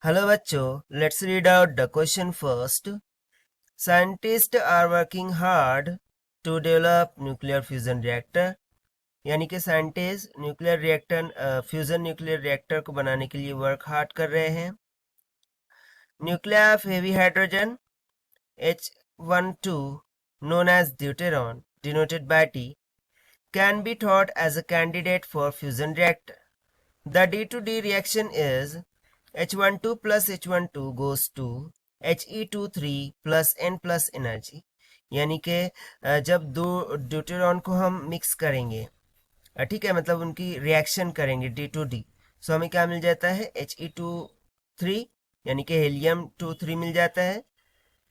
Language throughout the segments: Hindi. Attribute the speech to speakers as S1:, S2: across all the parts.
S1: Hello बच्चों, let's read out the question first. Scientists are working hard to develop nuclear fusion reactor. यानी कि scientist nuclear reactor fusion nuclear reactor को बनाने के लिए वर्क हार्ड कर रहे हैं. Nuclear of heavy hydrogen H12 known as deuteron denoted by T can be thought as a candidate for fusion reactor. The D2D reaction is H12 plus H12 goes to He23 plus N plus energy. यानी कि जब दो ड्यूटेरॉन को हम मिक्स करेंगे, ठीक है, मतलब उनकी रिएक्शन करेंगे D2D, सो हमें क्या मिल जाता है He23 यानी कि हीलियम-23 मिल जाता है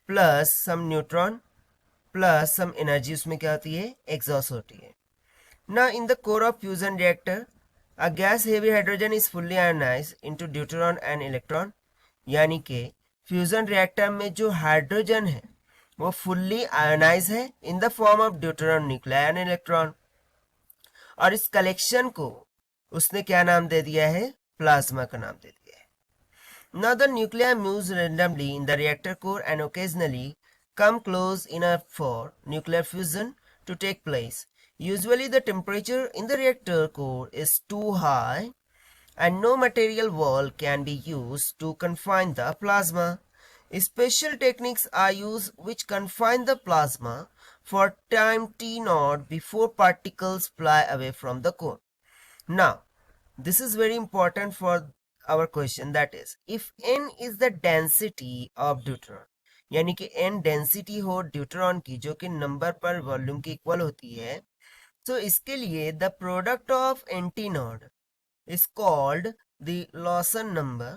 S1: प्लस सम न्यूट्रॉन प्लस सम एनर्जी उसमें क्या होती है, एग्जॉस्ट होती है. ना in the core of fusion reactor A gas heavy hydrogen is fully ionized into deuteron and electron. यानी कि फ्यूजन रिएक्टर में जो हाइड्रोजन है वो फुल्ली आयोनाइज है in the form of deuteron nuclear and electron. और इस कलेक्शन को उसने क्या नाम दे दिया है, प्लाज्मा का नाम दे दिया है. Now the nuclei moves randomly in the reactor core and occasionally come close enough for nuclear fusion to take place. Usually the temperature in the reactor core is too high and no material wall can be used to confine the plasma. Special techniques are used which confine the plasma for time t0 before particles fly away from the core. Now, this is very important for our question, that is if n is the density of deuteron, यानी कि n डेंसिटी हो ड्यूटेरॉन की जो कि नंबर पर वॉल्यूम की इक्वल होती है, तो इसके लिए the product of anti node is called the Lawson number.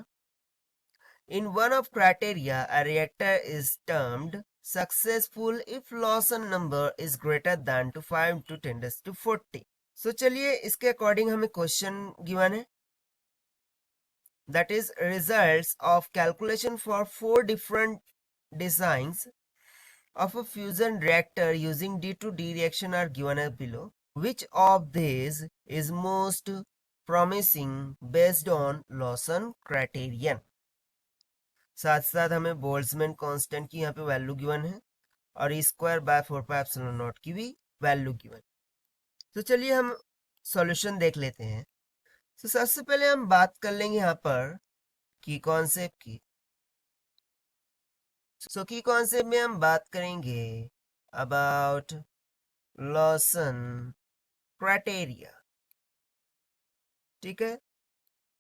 S1: In one of criteria, a reactor is termed successful if Lawson number is greater than to 5 to 10 to 40. So चलिए इसके अकॉर्डिंग हमें क्वेश्चन गिवन है, that is results of calculation for 4 different designs of a fusion reactor using D2D reaction are given as below. Which of these is most promising based on Lawson criterion? साथ साथ हमें बोल्ट्जमैन कांस्टेंट की यहाँ पे वैल्यू गिवन है और स्क्वायर बाय 4πε0 की भी वैल्यू गिवन. तो चलिए हम सॉल्यूशन देख लेते हैं. तो सबसे पहले हम बात कर लेंगे यहाँ पर की कॉन्सेप्ट की. सो की कॉन्सेप्ट में हम बात करेंगे अबाउट लॉसन क्राइटेरिया. ठीक है,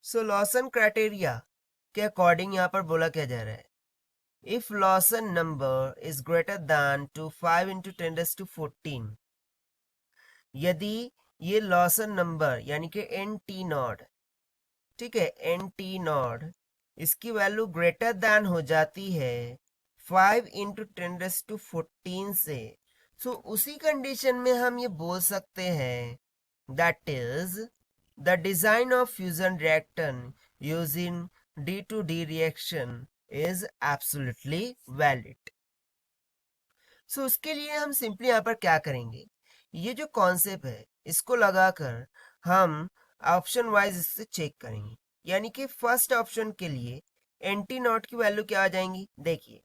S1: सो लॉसन क्राइटेरिया के अकॉर्डिंग यहाँ पर बोला क्या जा रहा है, if Lawson number is greater than to 5 into 10⁻14, यदि ये लॉसन नंबर यानी कि एन टी नॉट, ठीक है, एन टी नॉट इसकी वैल्यू ग्रेटर दैन हो जाती है 5 इंटू 10⁻14 से, सो उसी कंडीशन में हम ये बोल सकते हैं that is the design of fusion reactor using D2D reaction is absolutely valid. सो उसके लिए हम सिंपली यहाँ पर क्या करेंगे, ये जो कॉन्सेप्ट है इसको लगाकर हम ऑप्शन वाइज इससे चेक करेंगे. यानी कि फर्स्ट ऑप्शन के लिए एंटी नॉट की वैल्यू क्या आ जाएंगी, देखिए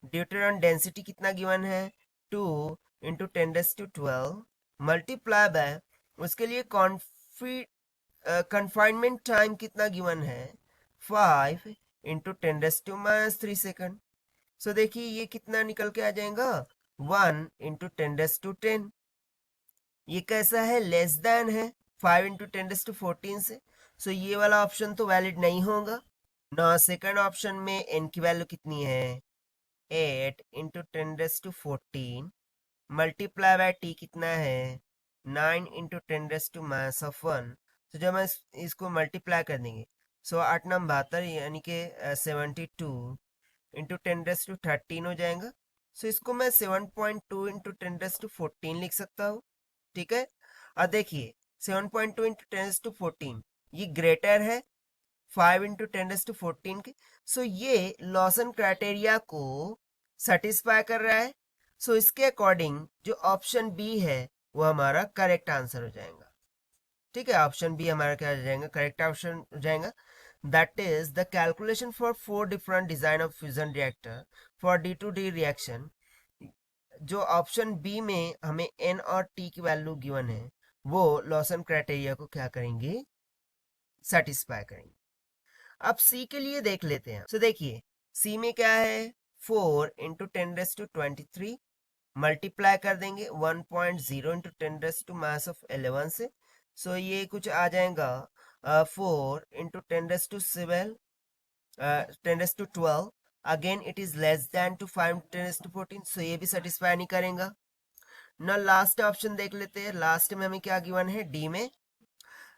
S1: ड्यूटेरॉन डेंसिटी कितना गिवन है 2 इंटू 10⁻12 मल्टीप्लाई बाय उसके लिए कन्फाइनमेंट टाइम कितना गिवन है 5 इंटू 10⁻³ सेकेंड. सो देखिए ये कितना निकल के आ जाएगा 1 इंटू 10⁻10. ये कैसा है, लेस देन है 5 इंटू 10⁻14 से, सो ये वाला ऑप्शन तो वैलिड नहीं होगा. ना सेकंड ऑप्शन में n की वैल्यू कितनी है 8 इंटू 10⁻14 मल्टीप्लाई बाय t कितना है 9 इंटू 10⁻1. तो जब हम इसको मल्टीप्लाई कर देंगे सो 8 9 72 यानी कि 72 इंटू 10⁻13 हो जाएगा. सो इसको मैं 7.2 इंटू 10⁻14 लिख सकता हूँ. ठीक है, और देखिए 7.2 इंटू 10⁻14 ये ग्रेटर है 5 इंटू 10⁻14 के, सो ये लॉसन क्राइटेरिया को सेटिस्फाई कर रहा है. सो इसके अकॉर्डिंग जो ऑप्शन बी है वो हमारा करेक्ट आंसर हो जाएगा. ठीक है, ऑप्शन बी हमारा क्या हो जाएगा, करेक्ट ऑप्शन हो जाएगा. that is the calculation for 4 different design of fusion reactor for D2D reaction. जो ऑप्शन बी में हमें एन और टी की वैल्यू गिवन है वो लॉसन क्राइटेरिया को क्या करेंगे, सेटिस्फाई करेंगे. अब सी के लिए देख लेते हैं. सो देखिए सी में क्या है, 4 इंटू 10⁻23 मल्टीप्लाई कर देंगे 1.0 इंटू 10⁻11 से. सो ये कुछ आ जाएगा 4 into 10⁻12 again it is less than to 5 10⁻14. So ये भी सेटिस्फाई नहीं करेगा ना. लास्ट ऑप्शन देख लेते हैं. लास्ट में हमें क्या गिवन है, डी में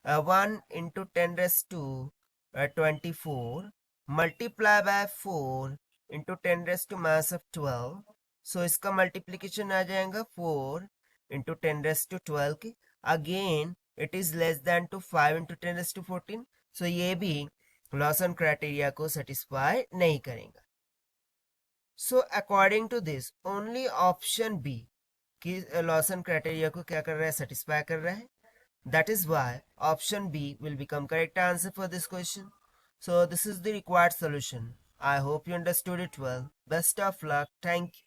S1: 1 into 10⁻24 multiply by 4 into 10⁻12. So इसका मल्टीप्लीकेशन आ जाएगा 4 इंटू 10⁻12 की. Again it is less than to 5 into 10⁻14. So ये भी लॉसन क्राइटेरिया को सेटिस्फाई नहीं करेगा. So according to this only option B कि लॉसन क्राइटेरिया को क्या कर रहा है, सेटिस्फाई कर रहा है. That is why option B will become correct answer for this question. So this is the required solution. I hope you understood it well. Best of luck. Thank you.